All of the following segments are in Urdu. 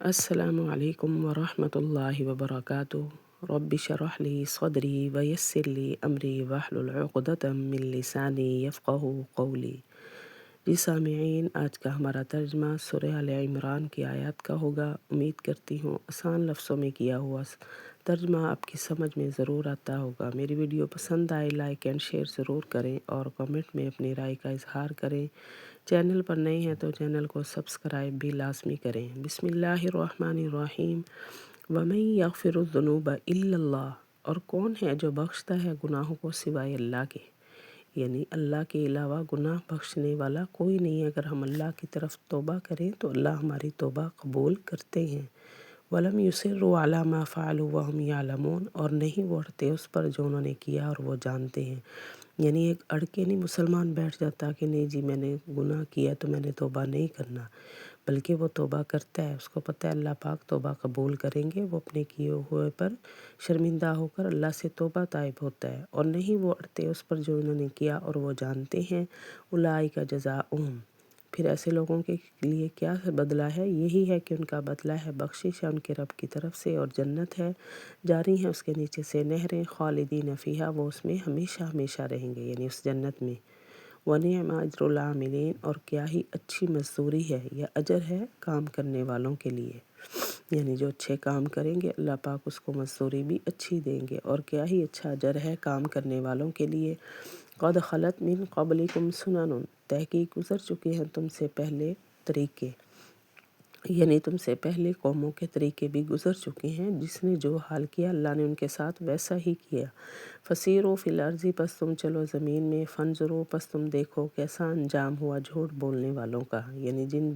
السلام علیکم ورحمۃ اللہ وبرکاتہ۔ رب اشرح لی صدری ویسر لی امری واحلل عقدۃ من لسانی یفقہوا قولی۔ جی سامعین، آج کا ہمارا ترجمہ سورہ آل عمران کی آیات کا ہوگا۔ امید کرتی ہوں آسان لفظوں میں کیا ہوا ترجمہ آپ کی سمجھ میں ضرور آتا ہوگا۔ میری ویڈیو پسند آئے لائک اینڈ شیئر ضرور کریں اور کمنٹ میں اپنی رائے کا اظہار کریں۔ چینل پر نئے ہیں تو چینل کو سبسکرائب بھی لازمی کریں۔ بسم اللہ الرحمن الرحیم۔ وَمَن يَغْفِرُ الذُّنُوبَ إِلَّا اللَّهُ، اور کون ہے جو بخشتا ہے گناہوں کو سوائے اللہ کے، یعنی اللہ کے علاوہ گناہ بخشنے والا کوئی نہیں ہے۔ اگر ہم اللہ کی طرف توبہ کریں تو اللہ ہماری توبہ قبول کرتے ہیں۔ وَلَمْ يُصِرُّوا عَلَىٰ مَا فَعَلُوا وَهُمْ يَعْلَمُونَ، اور نہیں وہ اڑتے اس پر جو انہوں نے کیا اور وہ جانتے ہیں۔ یعنی ایک اڑ کے نہیں مسلمان بیٹھ جاتا کہ نہیں جی میں نے گناہ کیا تو میں نے توبہ نہیں کرنا، بلکہ وہ توبہ کرتا ہے۔ اس کو پتہ ہے اللہ پاک توبہ قبول کریں گے، وہ اپنے کیے ہوئے پر شرمندہ ہو کر اللہ سے توبہ طائب ہوتا ہے۔ اور نہیں وہ اڑتے اس پر جو انہوں نے کیا اور وہ جانتے ہیں۔ اولئک جزاؤہم، پھر ایسے لوگوں کے لیے کیا بدلہ ہے؟ یہی ہے کہ ان کا بدلہ ہے بخشش ہے ان کے رب کی طرف سے، اور جنت ہے، جاری ہیں اس کے نیچے سے نہریں، خالدین فیہا، وہ اس میں ہمیشہ ہمیشہ رہیں گے، یعنی اس جنت میں۔ وَنِعْمَ أَجْرُ الْعَامِلِينَ، اور کیا ہی اچھی مزدوری ہے یا اجر ہے کام کرنے والوں کے لیے، یعنی جو اچھے کام کریں گے اللہ پاک اس کو مزدوری بھی اچھی دیں گے، اور کیا ہی اچھا اجر ہے کام کرنے والوں کے لیے۔ قَدْ خَلَتْ مِن قَبْلِكُمْ سُنَنٌ، تحقیق گزر چکے ہیں تم سے پہلے طریقے، یعنی تم سے پہلے قوموں کے طریقے بھی گزر چکے ہیں، جس نے جو حال کیا اللہ نے ان کے ساتھ ویسا ہی کیا۔ فسیروا فی الارض، پس تم چلو زمین میں، فانظروا، پس تم دیکھو کیسا انجام ہوا جھوٹ بولنے والوں کا، یعنی جن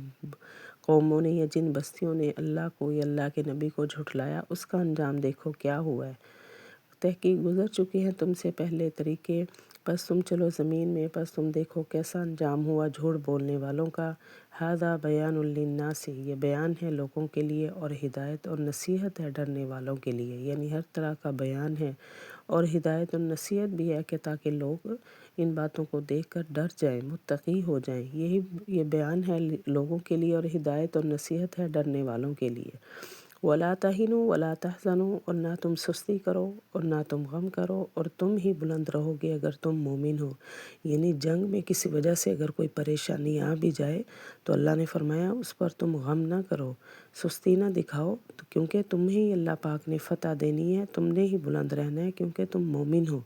قوموں نے یا جن بستیوں نے اللہ کو یا اللہ کے نبی کو جھٹلایا اس کا انجام دیکھو کیا ہوا ہے۔ تحقیق گزر چکے ہیں تم سے پہلے طریقے، پس تم چلو زمین میں، پس تم دیکھو کیسا انجام ہوا جھوٹ بولنے والوں کا۔ ھذا بیان للناس، یہ بیان ہے لوگوں کے لیے، اور ہدایت اور نصیحت ہے ڈرنے والوں کے لیے، یعنی ہر طرح کا بیان ہے اور ہدایت اور نصیحت بھی ہے کہ تاکہ لوگ ان باتوں کو دیکھ کر ڈر جائیں، متقی ہو جائیں۔ یہ بیان ہے لوگوں کے لیے اور ہدایت اور نصیحت ہے ڈرنے والوں کے لیے۔ وَلَا تَهِنُوا وَلَا تَحْزَنُوا، اور نہ تم سستی کرو اور نہ تم غم کرو، اور تم ہی بلند رہو گے اگر تم مومن ہو۔ یعنی جنگ میں کسی وجہ سے اگر کوئی پریشانی آ بھی جائے تو اللہ نے فرمایا اس پر تم غم نہ کرو، سستی نہ دکھاؤ، کیونکہ تمہیں ہی اللہ پاک نے فتح دینی ہے، تم نے ہی بلند رہنا ہے کیونکہ تم مومن ہو۔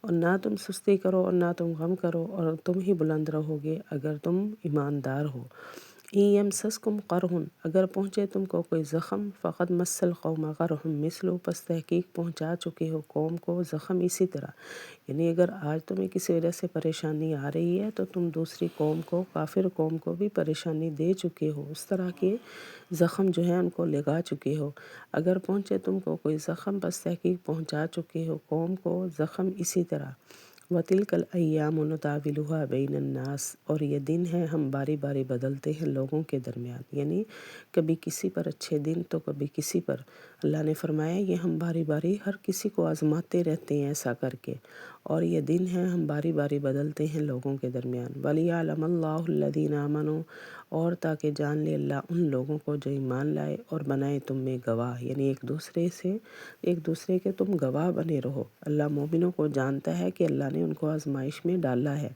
اور نہ تم سستی کرو اور نہ تم غم کرو، اور تم ہی بلند رہو گے اگر تم ایماندار ہو۔ إِن يَمْسَسْكُمْ قَرْحٌ، اگر پہنچے تم کو کوئی زخم، فقد مَسَّ الْقَوْمَ قَرْحٌ مِثْلُهُ، پس تحقیق پہنچا چکے ہو قوم کو زخم اسی طرح۔ یعنی اگر آج تمہیں کسی وجہ سے پریشانی آ رہی ہے تو تم دوسری قوم کو، کافر قوم کو بھی پریشانی دے چکے ہو، اس طرح کے زخم جو ہیں ان کو لگا چکے ہو۔ اگر پہنچے تم کو کوئی زخم، بس تحقیق پہنچا چکے ہو قوم کو زخم اسی طرح۔ وَتِلْكَ الْأَيَّامُ نُدَاوِلُهَا بَيْنَ النَّاسِ، اور یہ دن ہیں ہم باری باری بدلتے ہیں لوگوں کے درمیان، یعنی کبھی کسی پر اچھے دن تو کبھی کسی پر۔ اللہ نے فرمایا یہ ہم باری باری ہر کسی کو آزماتے رہتے ہیں ایسا کر کے، اور یہ دن ہیں ہم باری باری بدلتے ہیں لوگوں کے درمیان۔ وَلِيَعْلَمَ اللَّهُ الَّذِينَ آمَنُوا، اور تاکہ جان لے اللہ ان لوگوں کو جو ایمان لائے، اور بنائے تم میں گواہ، یعنی ایک دوسرے کے تم گواہ بنے رہو۔ اللہ مومنوں کو جانتا ہے کہ اللہ نے ان کو آزمائش میں ڈالا ہے،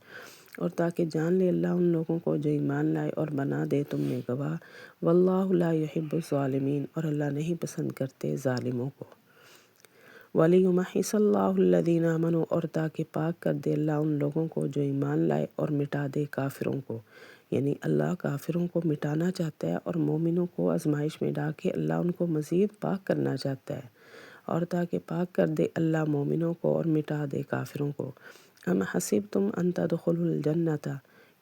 اور تاکہ جان لے اللہ ان لوگوں کو جو ایمان لائے اور بنا دے تم میں گواہ۔ واللہ لا يحب الظالمین، اور اللہ نہیں پسند کرتے ظالموں کو۔ وَلِيُمَحِّصَ اللَّهُ الَّذِينَ آمَنُوا، اور تاکہ پاک کر دے اللہ ان لوگوں کو جو ایمان لائے اور مٹا دے کافروں کو، یعنی اللہ کافروں کو مٹانا چاہتا ہے اور مومنوں کو آزمائش میں ڈال کے اللہ ان کو مزید پاک کرنا چاہتا ہے، اور تاکہ پاک کر دے اللہ مومنوں کو اور مٹا دے کافروں کو۔ ام حسبتم ان تدخلوا الجنۃ،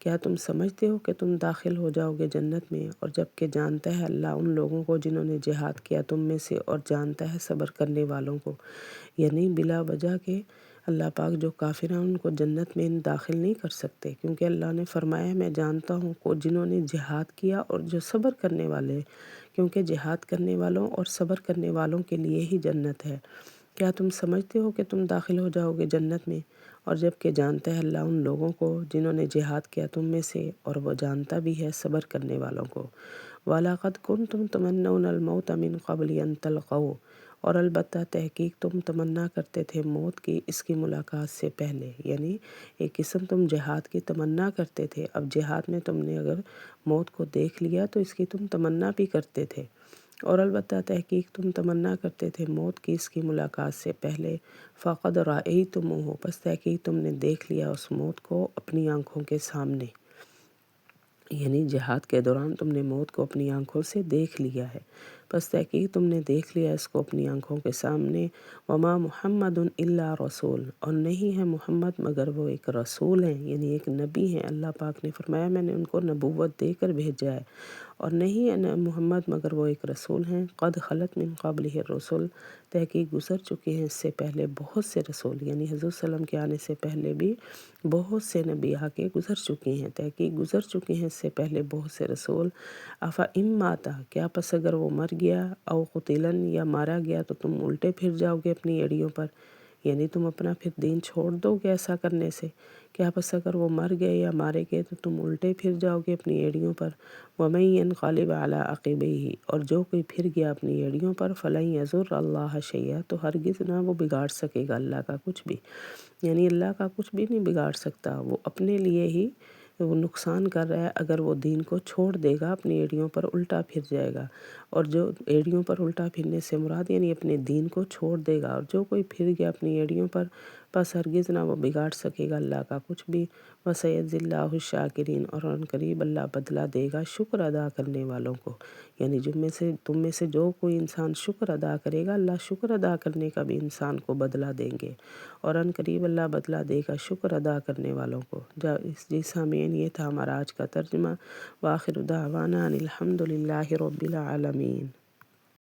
کیا تم سمجھتے ہو کہ تم داخل ہو جاؤ گے جنت میں، اور جب کہ جانتا ہے اللہ ان لوگوں کو جنہوں نے جہاد کیا تم میں سے، اور جانتا ہے صبر کرنے والوں کو، یعنی بلا وجہ کے اللہ پاک جو کافر ہیں ان کو جنت میں داخل نہیں کر سکتے، کیونکہ اللہ نے فرمایا میں جانتا ہوں کو جنہوں نے جہاد کیا اور جو صبر کرنے والے، کیونکہ جہاد کرنے والوں اور صبر کرنے والوں کے لیے ہی جنت ہے۔ کیا تم سمجھتے ہو کہ تم داخل ہو جاؤ گے جنت میں، اور جب کہ جانتا ہے اللہ ان لوگوں کو جنہوں نے جہاد کیا تم میں سے، اور وہ جانتا بھی ہے صبر کرنے والوں کو۔ وَلَقَدْ كُنْتُمْ تَمَنَّوْنَ الْمَوْتَ مِنْ قَبْلِ أَنْ تَلْقَوْهُ، اور البتہ تحقیق تم تمنا کرتے تھے موت کی اس کی ملاقات سے پہلے، یعنی ایک قسم تم جہاد کی تمنا کرتے تھے، اب جہاد میں تم نے اگر موت کو دیکھ لیا تو اس کی تم تمنا بھی کرتے تھے، اور البتہ تحقیق تم تمنا کرتے تھے موت کی اس کی ملاقات سے پہلے، فَقَدْ رَأَيْتُمُوهُ، پس تحقیق تم نے دیکھ لیا اس موت کو اپنی آنکھوں کے سامنے، یعنی جہاد کے دوران تم نے موت کو اپنی آنکھوں سے دیکھ لیا ہے، پس تحقیق تم نے دیکھ لیا اس کو اپنی آنکھوں کے سامنے۔ وما محمد الا رسول، اور نہیں ہے محمد مگر وہ ایک رسول ہیں، یعنی ایک نبی ہیں، اللہ پاک نے فرمایا میں نے ان کو نبوت دے کر بھیجا ہے، اور نہیں ہے محمد مگر وہ ایک رسول ہیں، قد خلت من قبلہ الرسل، تحقیق گزر چکے ہیں اس سے پہلے بہت سے رسول، یعنی حضور صلی اللہ علیہ وسلم کے آنے سے پہلے بھی بہت سے نبی آ کے گزر چکے ہیں، تحقیق گزر چکے ہیں اس سے پہلے بہت سے رسول۔ افَإِن مَاتَ، کیا پس اگر وہ مر گیا، او قُتِلًا، یا مارا گیا، تو تم الٹے پھر جاؤ گے اپنی ایڑیوں پر، یعنی تم اپنا پھر دین چھوڑ دو گے ایسا کرنے سے، کیا پس اگر وہ مر گئے یا مارے گئے تو تم الٹے پھر جاؤ گے اپنی ایڑیوں پر۔ وَمَن يَنقَلِبْ عَلَىٰ عَقِبَيْهِ، اور جو کوئی پھر گیا اپنی ایڑیوں پر، فَلَن يَضُرَّ اللَّهَ شَيْئًا، تو ہرگز نہ وہ بگاڑ سکے گا اللہ کا کچھ بھی، یعنی اللہ کا کچھ بھی نہیں بگاڑ سکتا، وہ اپنے لیے ہی وہ نقصان کر رہا ہے اگر وہ دین کو چھوڑ دے گا، اپنی ایڑیوں پر الٹا پھر جائے گا، اور جو ایڑیوں پر الٹا پھرنے سے مراد یعنی اپنے دین کو چھوڑ دے گا، اور جو کوئی پھر گیا اپنی ایڑیوں پر، پس ہرگز نہ وہ بگاڑ سکے گا اللہ کا کچھ بھی۔ وَسَيَجْزِي اللَّهُ الشَّاكِرِينَ، اور ان قریب اللہ بدلہ دے گا شکر ادا کرنے والوں کو، یعنی تم میں سے جو کوئی انسان شکر ادا کرے گا، اللہ شکر ادا کرنے کا بھی انسان کو بدلہ دیں گے، اور ان قریب اللہ بدلہ دے گا شکر ادا کرنے والوں کو۔ جی سامعین، یہ تھا ہمارا آج کا ترجمہ۔ وآخر دعوانا ان الحمد للہ رب العالمین۔